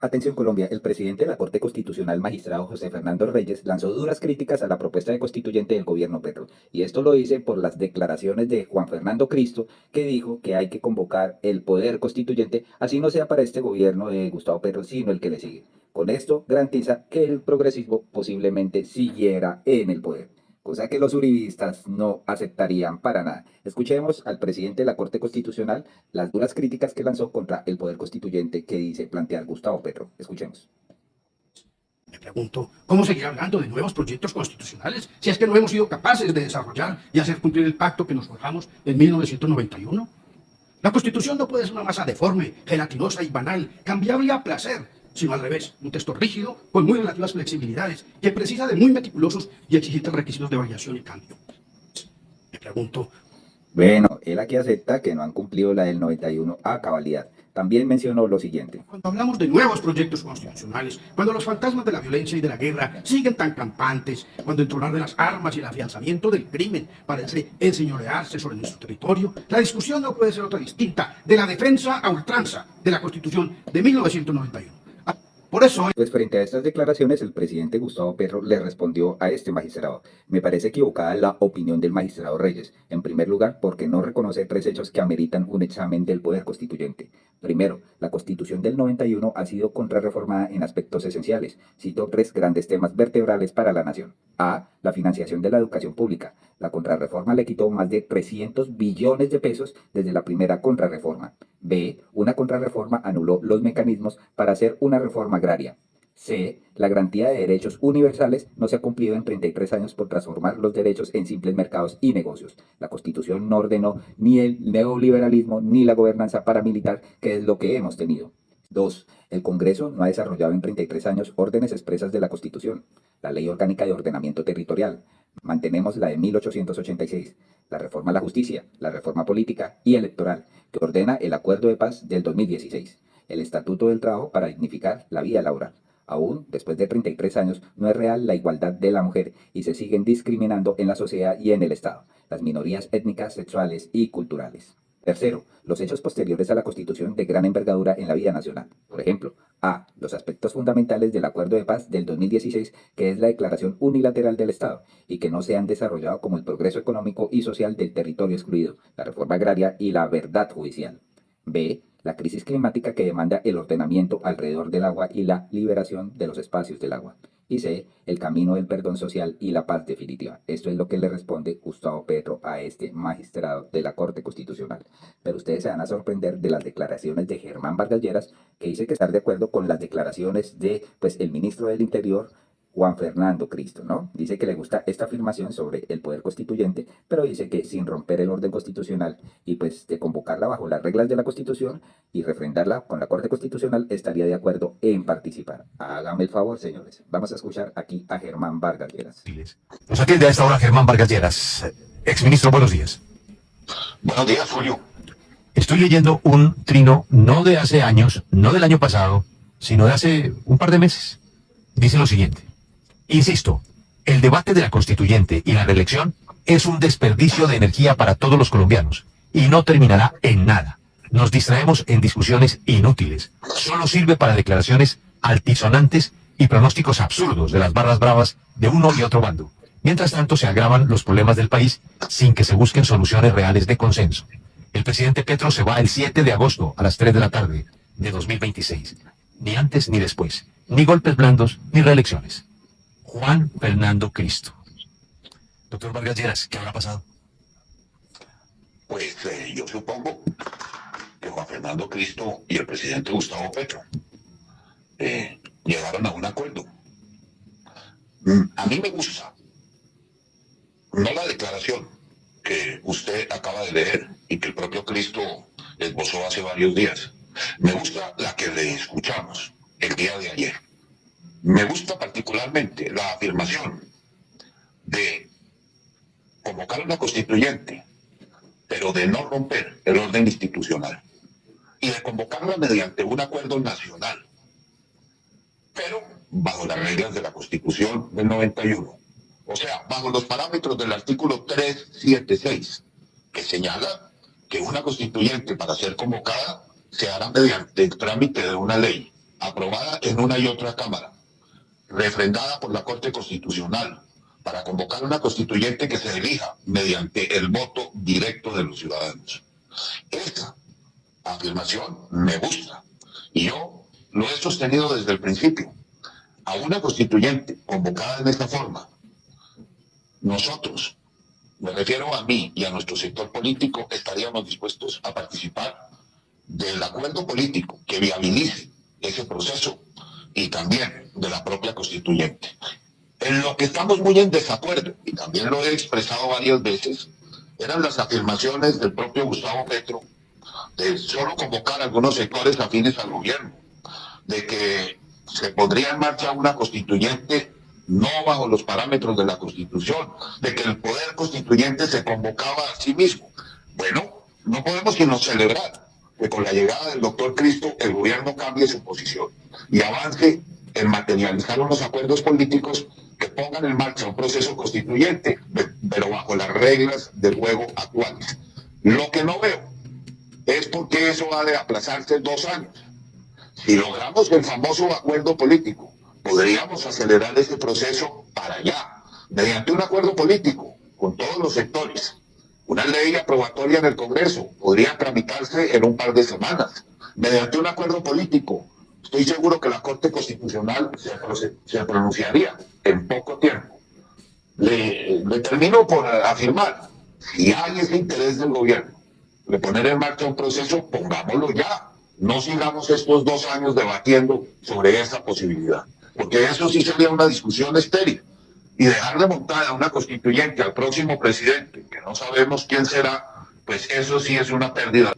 Atención Colombia, el presidente de la Corte Constitucional, magistrado José Fernando Reyes, lanzó duras críticas a la propuesta de constituyente del gobierno Petro, y esto lo dice por las declaraciones de Juan Fernando Cristo, que dijo que hay que convocar el poder constituyente, así no sea para este gobierno de Gustavo Petro, sino el que le sigue. Con esto garantiza que el progresismo posiblemente siguiera en el poder, cosa que los uribistas no aceptarían para nada. Escuchemos al presidente de la Corte Constitucional las duras críticas que lanzó contra el poder constituyente que dice plantear Gustavo Petro. Escuchemos. Me pregunto, ¿cómo seguir hablando de nuevos proyectos constitucionales si es que no hemos sido capaces de desarrollar y hacer cumplir el pacto que nos forjamos en 1991? La Constitución no puede ser una masa deforme, gelatinosa y banal, cambiable a placer, sino al revés, un texto rígido con muy relativas flexibilidades que precisa de muy meticulosos y exigentes requisitos de variación y cambio. Me pregunto, Bueno, él aquí acepta que no han cumplido la del 91 a cabalidad. También mencionó lo siguiente. cuando hablamos de nuevos proyectos constitucionales, cuando los fantasmas de la violencia y de la guerra siguen tan campantes, cuando el tronar de las armas y el afianzamiento del crimen parece enseñorearse sobre nuestro territorio, la discusión no puede ser otra distinta de la defensa a ultranza de la Constitución de 1991. Por eso, Pues frente a estas declaraciones, el presidente Gustavo Petro le respondió a este magistrado. Me parece equivocada la opinión del magistrado Reyes. En primer lugar, porque no reconoce tres hechos que ameritan un examen del poder constituyente. Primero, la Constitución del 91 ha sido contrarreformada en aspectos esenciales. Cito tres grandes temas vertebrales para la nación. A. La financiación de la educación pública. La contrarreforma le quitó más de 300 billones de pesos desde la primera contrarreforma. B. Una contrarreforma anuló los mecanismos para hacer una reforma agraria. C. La garantía de derechos universales no se ha cumplido en 33 años por transformar los derechos en simples mercados y negocios. La Constitución no ordenó ni el neoliberalismo ni la gobernanza paramilitar, que es lo que hemos tenido. 2. El Congreso no ha desarrollado en 33 años órdenes expresas de la Constitución. La Ley Orgánica de Ordenamiento Territorial. Mantenemos la de 1886, la reforma a la justicia, la reforma política y electoral, que ordena el acuerdo de paz del 2016, el Estatuto del Trabajo para dignificar la vida laboral. Aún, después de 33 años, no es real la igualdad de la mujer y se siguen discriminando en la sociedad y en el Estado, las minorías étnicas, sexuales y culturales. Tercero, los hechos posteriores a la Constitución de gran envergadura en la vida nacional. Por ejemplo, A. Los aspectos fundamentales del Acuerdo de Paz del 2016, que es la declaración unilateral del Estado, y que no se han desarrollado como el progreso económico y social del territorio excluido, la reforma agraria y la verdad judicial. B. La crisis climática que demanda el ordenamiento alrededor del agua y la liberación de los espacios del agua. Y C. El camino del perdón social y la paz definitiva. Esto es lo que le responde Gustavo Petro a este magistrado de la Corte Constitucional. Pero ustedes se van a sorprender de las declaraciones de Germán Vargas Lleras, que dice que estar de acuerdo con las declaraciones de, pues, el ministro del Interior, Juan Fernando Cristo, ¿no? Dice que le gusta esta afirmación sobre el poder constituyente, pero dice que sin romper el orden constitucional y pues de convocarla bajo las reglas de la Constitución y refrendarla con la Corte Constitucional, estaría de acuerdo en participar. Hágame el favor, señores. Vamos a escuchar aquí a Germán Vargas Lleras. Nos atiende a esta hora Germán Vargas Lleras. Exministro, buenos días. Buenos días, Julio. Estoy leyendo un trino no de hace años, no del año pasado, sino de hace un par de meses. Dice lo siguiente. Insisto, el debate de la constituyente y la reelección es un desperdicio de energía para todos los colombianos y no terminará en nada. Nos distraemos en discusiones inútiles. Solo sirve para declaraciones altisonantes y pronósticos absurdos de las barras bravas de uno y otro bando. Mientras tanto, se agravan los problemas del país sin que se busquen soluciones reales de consenso. El presidente Petro se va el 7 de agosto a las 3 de la tarde de 2026. Ni antes ni después. Ni golpes blandos, ni reelecciones. Juan Fernando Cristo. Doctor Vargas Lleras, ¿qué habrá pasado? Pues yo supongo que Juan Fernando Cristo y el presidente Gustavo Petro llegaron a un acuerdo. A mí me gusta, no la declaración que usted acaba de leer y que el propio Cristo esbozó hace varios días. Me gusta la que le escuchamos el día de ayer. Me gusta particularmente la afirmación de convocar a una constituyente, pero de no romper el orden institucional y de convocarla mediante un acuerdo nacional, pero bajo las reglas de la Constitución del 91. O sea, bajo los parámetros del artículo 376, que señala que una constituyente para ser convocada se hará mediante el trámite de una ley aprobada en una y otra Cámara, refrendada por la Corte Constitucional, para convocar una constituyente que se elija mediante el voto directo de los ciudadanos. Esta afirmación me gusta y yo lo he sostenido desde el principio. A una constituyente convocada en esta forma, nosotros, me refiero a mí y a nuestro sector político, estaríamos dispuestos a participar del acuerdo político que viabilice ese proceso y también de la propia constituyente. En lo que estamos muy en desacuerdo, y también lo he expresado varias veces, eran las afirmaciones del propio Gustavo Petro de solo convocar a algunos sectores afines al gobierno, de que se pondría en marcha una constituyente no bajo los parámetros de la Constitución, de que el poder constituyente se convocaba a sí mismo. Bueno, no podemos sino celebrar que con la llegada del doctor Cristo el gobierno cambie su posición y avance en materializar unos acuerdos políticos que pongan en marcha un proceso constituyente, pero bajo las reglas del juego actuales. Lo que no veo es por qué eso ha de aplazarse 2 años. Si logramos el famoso acuerdo político, podríamos acelerar ese proceso para allá, mediante un acuerdo político con todos los sectores. Una ley aprobatoria en el Congreso podría tramitarse en un par de semanas. Mediante un acuerdo político, estoy seguro que la Corte Constitucional se pronunciaría en poco tiempo. Le termino por afirmar, si hay ese interés del gobierno de poner en marcha un proceso, pongámoslo ya. No sigamos estos 2 años debatiendo sobre esa posibilidad, porque eso sí sería una discusión estéril. Y dejar de montar a una constituyente al próximo presidente, que no sabemos quién será, pues eso sí es una pérdida.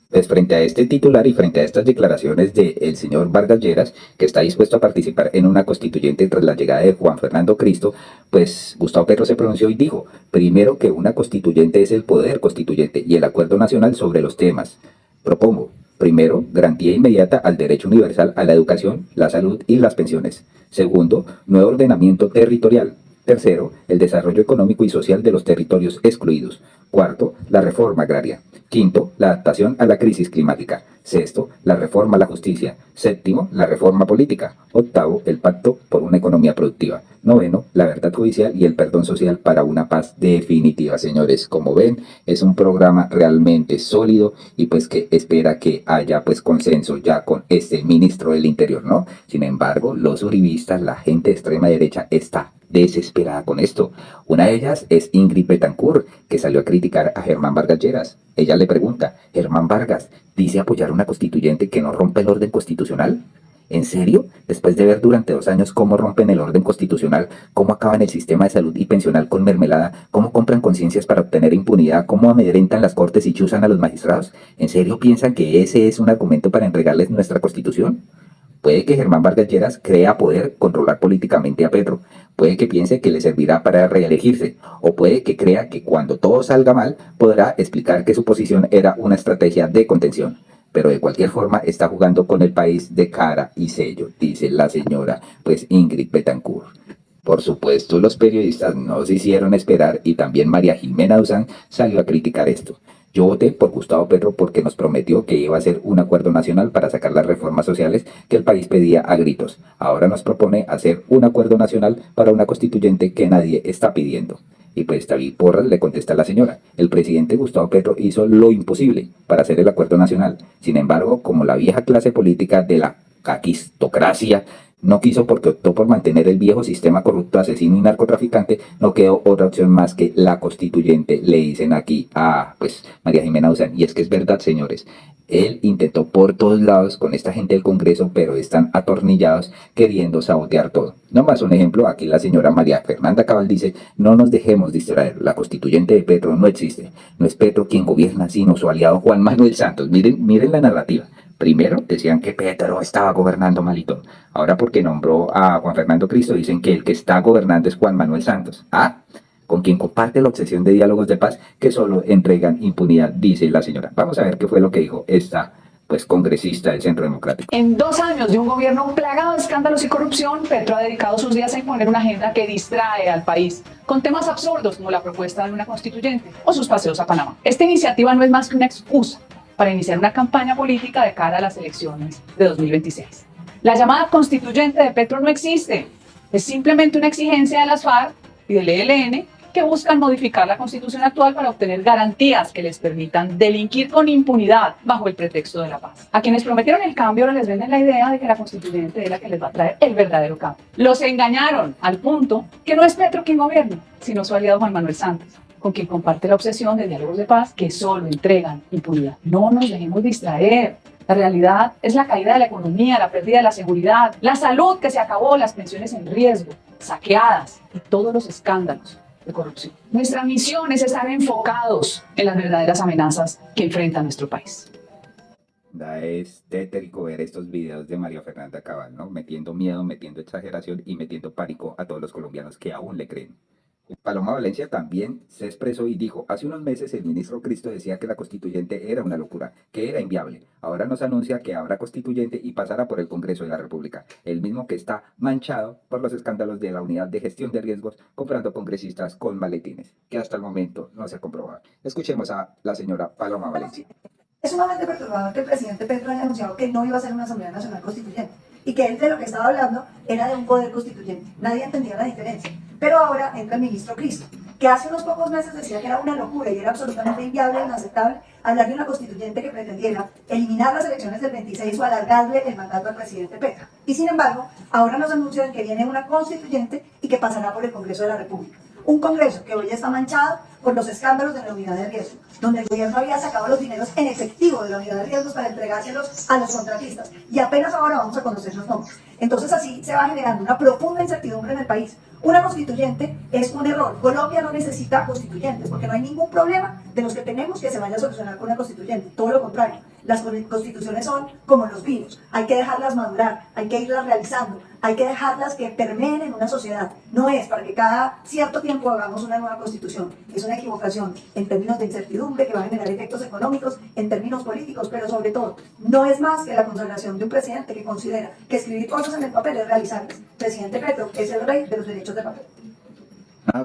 Pues frente a este titular y frente a estas declaraciones del señor Vargas Lleras, que está dispuesto a participar en una constituyente tras la llegada de Juan Fernando Cristo, pues Gustavo Petro se pronunció y dijo, primero, que una constituyente es el poder constituyente y el acuerdo nacional sobre los temas. Propongo, primero, garantía inmediata al derecho universal a la educación, la salud y las pensiones. Segundo, nuevo ordenamiento territorial. Tercero, el desarrollo económico y social de los territorios excluidos. Cuarto, la reforma agraria. Quinto, la adaptación a la crisis climática. Sexto, la reforma a la justicia. Séptimo, la reforma política. Octavo, el pacto por una economía productiva. Noveno, la verdad judicial y el perdón social para una paz definitiva. Señores, como ven, es un programa realmente sólido y pues que espera que haya pues consenso ya con este ministro del Interior, ¿no? Sin embargo, los uribistas, la gente de extrema derecha está desesperada con esto. Una de ellas es Ingrid Betancourt, que salió a criticar a Germán Vargas Lleras. Ella le pregunta, Germán Vargas, ¿dice apoyar una constituyente que no rompe el orden constitucional? ¿En serio? Después de ver durante 2 años cómo rompen el orden constitucional, cómo acaban el sistema de salud y pensional con mermelada, cómo compran conciencias para obtener impunidad, cómo amedrentan las cortes y chuzan a los magistrados, ¿en serio piensan que ese es un argumento para entregarles nuestra constitución? Puede que Germán Vargas Lleras crea poder controlar políticamente a Petro, puede que piense que le servirá para reelegirse, o puede que crea que cuando todo salga mal podrá explicar que su posición era una estrategia de contención. Pero de cualquier forma está jugando con el país de cara y sello, dice la señora pues Ingrid Betancourt. Por supuesto, los periodistas no se hicieron esperar y también María Jimena Duzán salió a criticar esto. Yo voté por Gustavo Petro porque nos prometió que iba a hacer un acuerdo nacional para sacar las reformas sociales que el país pedía a gritos. Ahora nos propone hacer un acuerdo nacional para una constituyente que nadie está pidiendo. Y pues David Porras le contesta a la señora, el presidente Gustavo Petro hizo lo imposible para hacer el acuerdo nacional. Sin embargo, como la vieja clase política de la caquistocracia no quiso porque optó por mantener el viejo sistema corrupto, asesino y narcotraficante, no quedó otra opción más que la constituyente, le dicen aquí a pues María Jimena Duzán. Y es que es verdad, señores, él intentó por todos lados con esta gente del Congreso, pero están atornillados queriendo sabotear todo. No más un ejemplo, aquí la señora María Fernanda Cabal dice, no nos dejemos distraer, la constituyente de Petro no existe, no es Petro quien gobierna, sino su aliado Juan Manuel Santos. Miren la narrativa. Primero decían que Petro estaba gobernando malito. Ahora porque nombró a Juan Fernando Cristo dicen que el que está gobernando es Juan Manuel Santos. ¿Ah? Con quien comparte la obsesión de diálogos de paz que solo entregan impunidad, dice la señora. Vamos a ver qué fue lo que dijo esta pues congresista del Centro Democrático. En 2 años de un gobierno plagado de escándalos y corrupción, Petro ha dedicado sus días a imponer una agenda que distrae al país con temas absurdos como la propuesta de una constituyente o sus paseos a Panamá. Esta iniciativa no es más que una excusa para iniciar una campaña política de cara a las elecciones de 2026. La llamada constituyente de Petro no existe, es simplemente una exigencia de las FARC y del ELN que buscan modificar la constitución actual para obtener garantías que les permitan delinquir con impunidad bajo el pretexto de la paz. A quienes prometieron el cambio ahora les venden la idea de que la constituyente es la que les va a traer el verdadero cambio. Los engañaron al punto que no es Petro quien gobierna, sino su aliado Juan Manuel Santos, con quien comparte la obsesión de diálogos de paz que solo entregan impunidad. No nos dejemos distraer. La realidad es la caída de la economía, la pérdida de la seguridad, la salud que se acabó, las pensiones en riesgo, saqueadas y todos los escándalos de corrupción. Nuestra misión es estar enfocados en las verdaderas amenazas que enfrenta nuestro país. Es tétrico ver estos videos de María Fernanda Cabal, ¿no? Metiendo miedo, metiendo exageración y metiendo pánico a todos los colombianos que aún le creen. Paloma Valencia también se expresó y dijo, hace unos meses el ministro Cristo decía que la constituyente era una locura, que era inviable. Ahora nos anuncia que habrá constituyente y pasará por el Congreso de la República, el mismo que está manchado por los escándalos de la Unidad de Gestión de Riesgos comprando congresistas con maletines, que hasta el momento no se ha comprobado. Escuchemos a la señora Paloma Valencia. Es sumamente perturbador que el presidente Petro haya anunciado que no iba a ser una Asamblea Nacional Constituyente y que él de lo que estaba hablando era de un poder constituyente. Nadie entendía la diferencia. Pero ahora entra el ministro Cristo, que hace unos pocos meses decía que era una locura y era absolutamente inviable e inaceptable hablar de una constituyente que pretendiera eliminar las elecciones del 26 o alargarle el mandato al presidente Petro. Y sin embargo, ahora nos anuncian que viene una constituyente y que pasará por el Congreso de la República. Un Congreso que hoy está manchado por los escándalos de la unidad de riesgo, donde el gobierno había sacado los dineros en efectivo de la unidad de riesgos para entregárselos a los contratistas. Y apenas ahora vamos a conocer los nombres. Entonces así se va generando una profunda incertidumbre en el país. Una constituyente es un error. Colombia no necesita constituyentes, porque no hay ningún problema de los que tenemos que se vaya a solucionar con una constituyente. Todo lo contrario. Las constituciones son como los vinos. Hay que dejarlas madurar, hay que irlas realizando, hay que dejarlas que permeen en una sociedad. No es para que cada cierto tiempo hagamos una nueva constitución. Es una equivocación en términos de incertidumbre que va a generar efectos económicos, en términos políticos, pero sobre todo, no es más que la consagración de un presidente que considera que escribir cosas en el papel es realizarlas. Presidente Petro es el rey de los derechos de papel.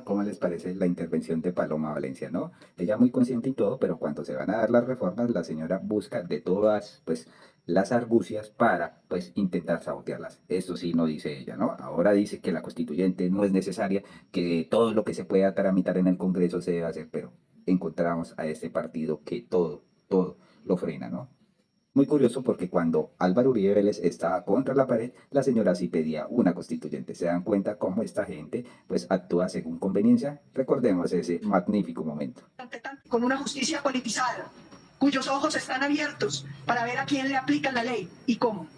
¿Cómo les parece la intervención de Paloma Valencia, no? Ella muy consciente y todo, pero cuando se van a dar las reformas, la señora busca de todas, pues, las argucias para, pues, intentar sabotearlas. Eso sí no dice ella, ¿no? Ahora dice que la constituyente no es necesaria, que todo lo que se pueda tramitar en el Congreso se debe hacer, pero encontramos a este partido que todo lo frena, ¿no? Muy curioso porque cuando Álvaro Uribe Vélez estaba contra la pared, la señora sí pedía una constituyente. ¿Se dan cuenta cómo esta gente pues actúa según conveniencia? Recordemos ese magnífico momento. Con una justicia politizada, cuyos ojos están abiertos para ver a quién le aplican la ley y cómo.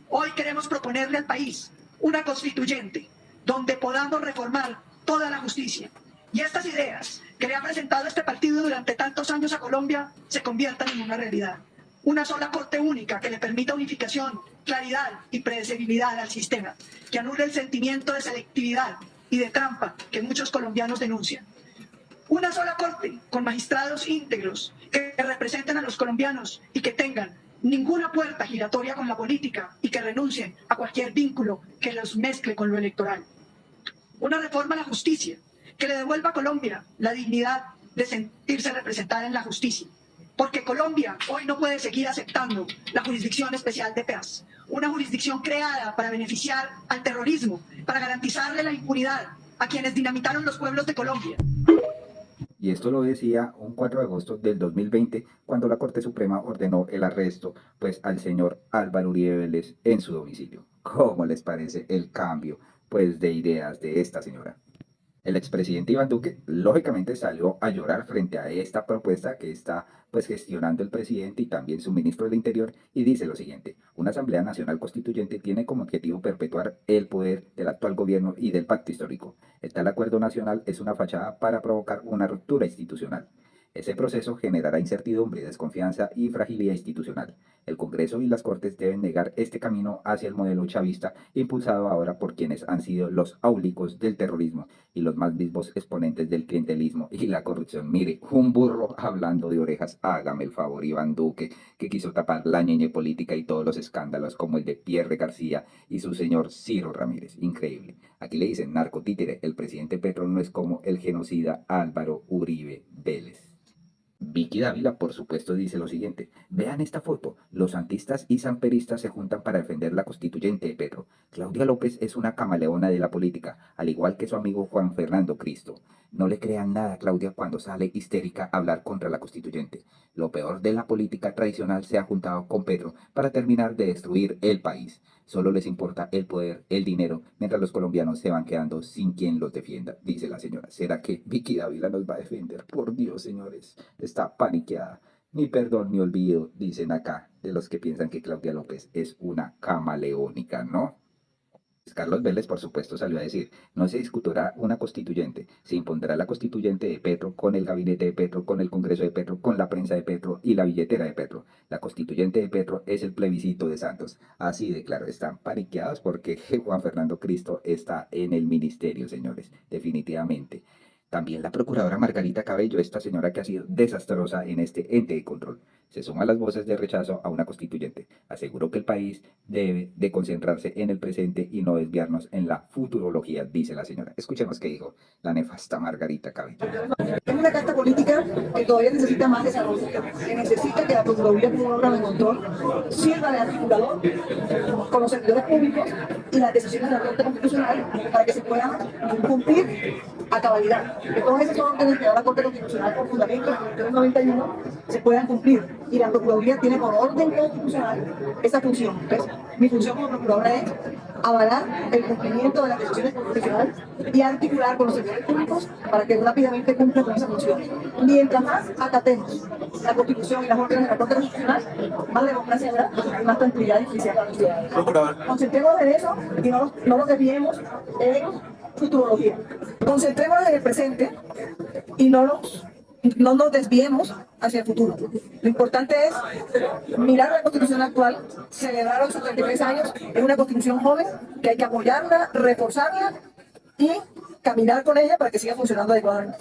Hoy queremos proponerle al país una constituyente donde podamos reformar toda la justicia. Y estas ideas que le ha presentado este partido durante tantos años a Colombia se conviertan en una realidad. Una sola corte única que le permita unificación, claridad y predecibilidad al sistema, que anule el sentimiento de selectividad y de trampa que muchos colombianos denuncian. Una sola corte con magistrados íntegros que representen a los colombianos y que tengan ninguna puerta giratoria con la política y que renuncien a cualquier vínculo que los mezcle con lo electoral. Una reforma a la justicia que le devuelva a Colombia la dignidad de sentirse representada en la justicia. Porque Colombia hoy no puede seguir aceptando la Jurisdicción Especial de Paz, una jurisdicción creada para beneficiar al terrorismo, para garantizarle la impunidad a quienes dinamitaron los pueblos de Colombia. Y esto lo decía un 4 de agosto del 2020, cuando la Corte Suprema ordenó el arresto pues, al señor Álvaro Uribe Vélez en su domicilio. ¿Cómo les parece el cambio pues, de ideas de esta señora? El expresidente Iván Duque, lógicamente, salió a llorar frente a esta propuesta que está pues gestionando el presidente y también su ministro del Interior, y dice lo siguiente: una Asamblea Nacional Constituyente tiene como objetivo perpetuar el poder del actual gobierno y del pacto histórico. El tal acuerdo nacional es una fachada para provocar una ruptura institucional. Ese proceso generará incertidumbre, desconfianza y fragilidad institucional. El Congreso y las Cortes deben negar este camino hacia el modelo chavista, impulsado ahora por quienes han sido los áulicos del terrorismo y los más vivos exponentes del clientelismo y la corrupción. Mire, un burro hablando de orejas, hágame el favor, Iván Duque, que quiso tapar la ñeñe política y todos los escándalos como el de Pierre García y su señor Ciro Ramírez. Increíble. Aquí le dicen narcotítere, el presidente Petro no es como el genocida Álvaro Uribe Vélez. Vicky Dávila, por supuesto, dice lo siguiente. Vean esta foto. Los santistas y sanperistas se juntan para defender la constituyente de Petro. Claudia López es una camaleona de la política, al igual que su amigo Juan Fernando Cristo. No le crean nada a Claudia cuando sale histérica a hablar contra la constituyente. Lo peor de la política tradicional se ha juntado con Petro para terminar de destruir el país. Solo les importa el poder, el dinero, mientras los colombianos se van quedando sin quien los defienda, dice la señora. ¿Será que Vicky Dávila nos va a defender? Por Dios, señores, está paniqueada. Ni perdón ni olvido, dicen acá, de los que piensan que Claudia López es una camaleónica, ¿no? Carlos Vélez, por supuesto, salió a decir, no se discutirá una constituyente, se impondrá la constituyente de Petro con el gabinete de Petro, con el Congreso de Petro, con la prensa de Petro y la billetera de Petro. La constituyente de Petro es el plebiscito de Santos. Así de claro, están paniqueados porque Juan Fernando Cristo está en el ministerio, señores, definitivamente. También la procuradora Margarita Cabello, esta señora que ha sido desastrosa en este ente de control, se suma a las voces de rechazo a una constituyente. Aseguró que el país debe de concentrarse en el presente y no desviarnos en la futurología, dice la señora. Escuchemos qué dijo la nefasta Margarita Cabello. Es una carta política que todavía necesita más desarrollo, que necesita que la Procuraduría como un órgano de control sirva de articulador con los servidores públicos y las decisiones de la Corte Constitucional para que se puedan cumplir a cabalidad. Que todas esas órdenes que da la Corte Constitucional por fundamento del 91 se puedan cumplir. Y la Procuraduría tiene por orden constitucional esa función. Entonces, mi función como Procuradora es avalar el cumplimiento de las decisiones constitucionales y articular con los servidores públicos para que rápidamente cumplan con esa función. Mientras más acatemos la Constitución y las órdenes de la Corte Constitucional, más democracia habrá y más tranquilidad y felicidad para los ciudadanos. Concentrémonos en eso y no nos desviemos en futurología. Concentrémonos en el presente y no nos desviemos hacia el futuro. Lo importante es mirar la Constitución actual, celebrar los 73 años, es una Constitución joven que hay que apoyarla, reforzarla y caminar con ella para que siga funcionando adecuadamente.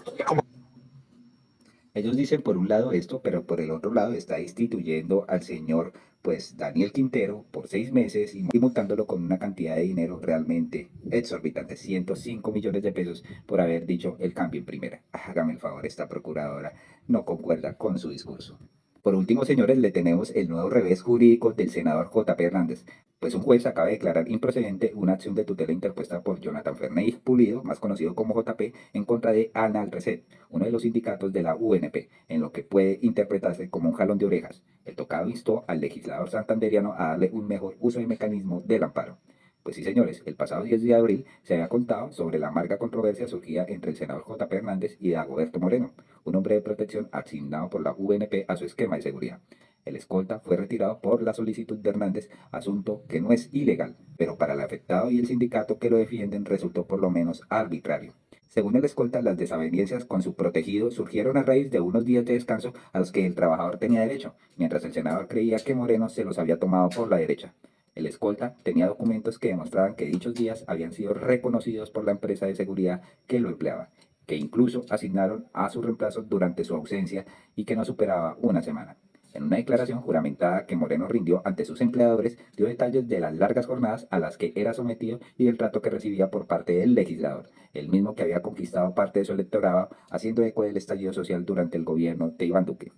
Ellos dicen por un lado esto, pero por el otro lado está instituyendo al señor pues Daniel Quintero por 6 meses y multándolo con una cantidad de dinero realmente exorbitante, 105 millones de pesos por haber dicho el cambio en primera. Hágame el favor, esta procuradora no concuerda con su discurso. Por último, señores, le tenemos el nuevo revés jurídico del senador J.P. Hernández, pues un juez acaba de declarar improcedente una acción de tutela interpuesta por Jonathan Fernández Pulido, más conocido como JP, en contra de Analrecet, uno de los sindicatos de la UNP, en lo que puede interpretarse como un jalón de orejas. El tocado instó al legislador santanderiano a darle un mejor uso del mecanismo del amparo. Pues sí, señores, el pasado 10 de abril se había contado sobre la amarga controversia surgida entre el senador J.P. Hernández y Dagoberto Moreno, un hombre de protección asignado por la UNP a su esquema de seguridad. El escolta fue retirado por la solicitud de Hernández, asunto que no es ilegal, pero para el afectado y el sindicato que lo defienden resultó por lo menos arbitrario. Según el escolta, las desavenencias con su protegido surgieron a raíz de unos días de descanso a los que el trabajador tenía derecho, mientras el senador creía que Moreno se los había tomado por la derecha. El escolta tenía documentos que demostraban que dichos días habían sido reconocidos por la empresa de seguridad que lo empleaba, que incluso asignaron a su reemplazo durante su ausencia y que no superaba una semana. En una declaración juramentada que Moreno rindió ante sus empleadores, dio detalles de las largas jornadas a las que era sometido y del trato que recibía por parte del legislador, el mismo que había conquistado parte de su electorado, haciendo eco del estallido social durante el gobierno de Iván Duque.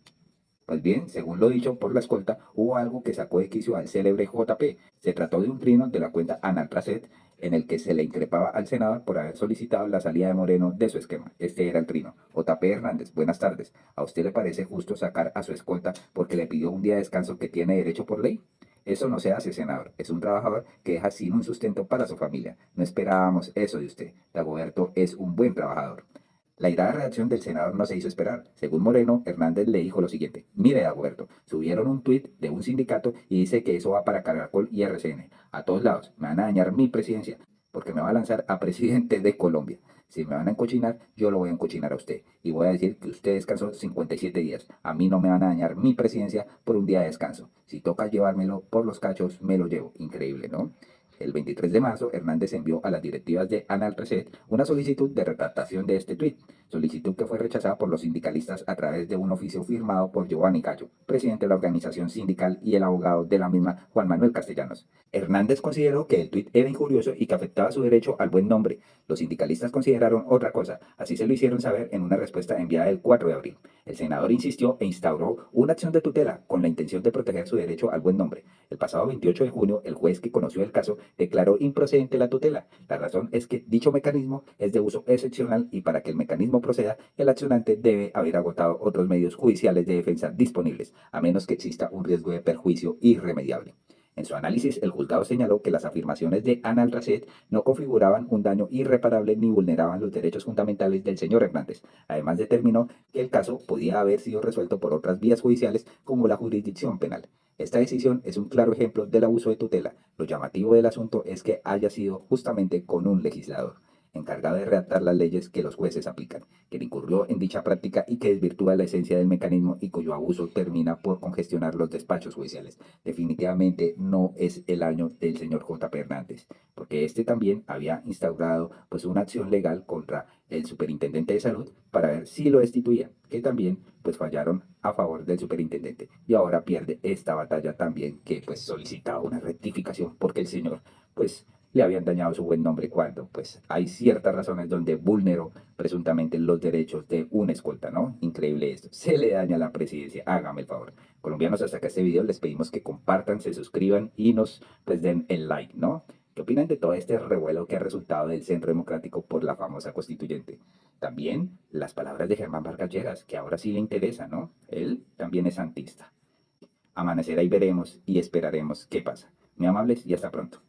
Pues bien, según lo dicho por la escolta, hubo algo que sacó de quicio al célebre JP. Se trató de un trino de la cuenta Analtracet, en el que se le increpaba al senador por haber solicitado la salida de Moreno de su esquema. Este era el trino. JP Hernández, buenas tardes. ¿A usted le parece justo sacar a su escolta porque le pidió un día de descanso que tiene derecho por ley? Eso no se hace, senador. Es un trabajador que deja sin un sustento para su familia. No esperábamos eso de usted. Dagoberto es un buen trabajador. La irada reacción del senador no se hizo esperar. Según Moreno, Hernández le dijo lo siguiente: mire, Dagoberto, subieron un tuit de un sindicato y dice que eso va para Caracol y RCN. A todos lados, me van a dañar mi presidencia, porque me va a lanzar a presidente de Colombia. Si me van a encochinar, yo lo voy a encochinar a usted. Y voy a decir que usted descansó 57 días. A mí no me van a dañar mi presidencia por un día de descanso. Si toca llevármelo por los cachos, me lo llevo. Increíble, ¿no? El 23 de marzo, Hernández envió a las directivas de Analrecet una solicitud de retractación de este tuit. solicitud que fue rechazada por los sindicalistas a través de un oficio firmado por Giovanni Gallo, presidente de la organización sindical, y el abogado de la misma, Juan Manuel Castellanos. Hernández consideró que el tuit era injurioso y que afectaba su derecho al buen nombre. Los sindicalistas consideraron otra cosa, así se lo hicieron saber en una respuesta enviada el 4 de abril. El senador insistió e instauró una acción de tutela con la intención de proteger su derecho al buen nombre. El pasado 28 de junio, el juez que conoció el caso declaró improcedente la tutela. La razón es que dicho mecanismo es de uso excepcional y para que el mecanismo proceda, el accionante debe haber agotado otros medios judiciales de defensa disponibles, a menos que exista un riesgo de perjuicio irremediable. En su análisis, el juzgado señaló que las afirmaciones de Ana Alracet no configuraban un daño irreparable ni vulneraban los derechos fundamentales del señor Hernández. Además, determinó que el caso podía haber sido resuelto por otras vías judiciales como la jurisdicción penal. Esta decisión es un claro ejemplo del abuso de tutela. Lo llamativo del asunto es que haya sido justamente con un legislador encargado de redactar las leyes que los jueces aplican, quien incurrió en dicha práctica y que desvirtúa la esencia del mecanismo y cuyo abuso termina por congestionar los despachos judiciales. Definitivamente no es el año del señor J.P. Hernández, porque este también había instaurado pues una acción legal contra el superintendente de salud para ver si lo destituía, que también pues fallaron a favor del superintendente, y ahora pierde esta batalla también, que pues solicitaba una rectificación porque el señor pues le habían dañado su buen nombre cuando pues hay ciertas razones donde vulneró presuntamente los derechos de un escolta, ¿no? Increíble esto. Se le daña la presidencia, hágame el favor. Colombianos, hasta acá este video, les pedimos que compartan, se suscriban y nos pues den el like, ¿no? ¿Qué opinan de todo este revuelo que ha resultado del Centro Democrático por la famosa constituyente? También las palabras de Germán Vargas Lleras, que ahora sí le interesa, ¿no? Él también es santista. Amanecerá y veremos y esperaremos qué pasa. Muy amables y hasta pronto.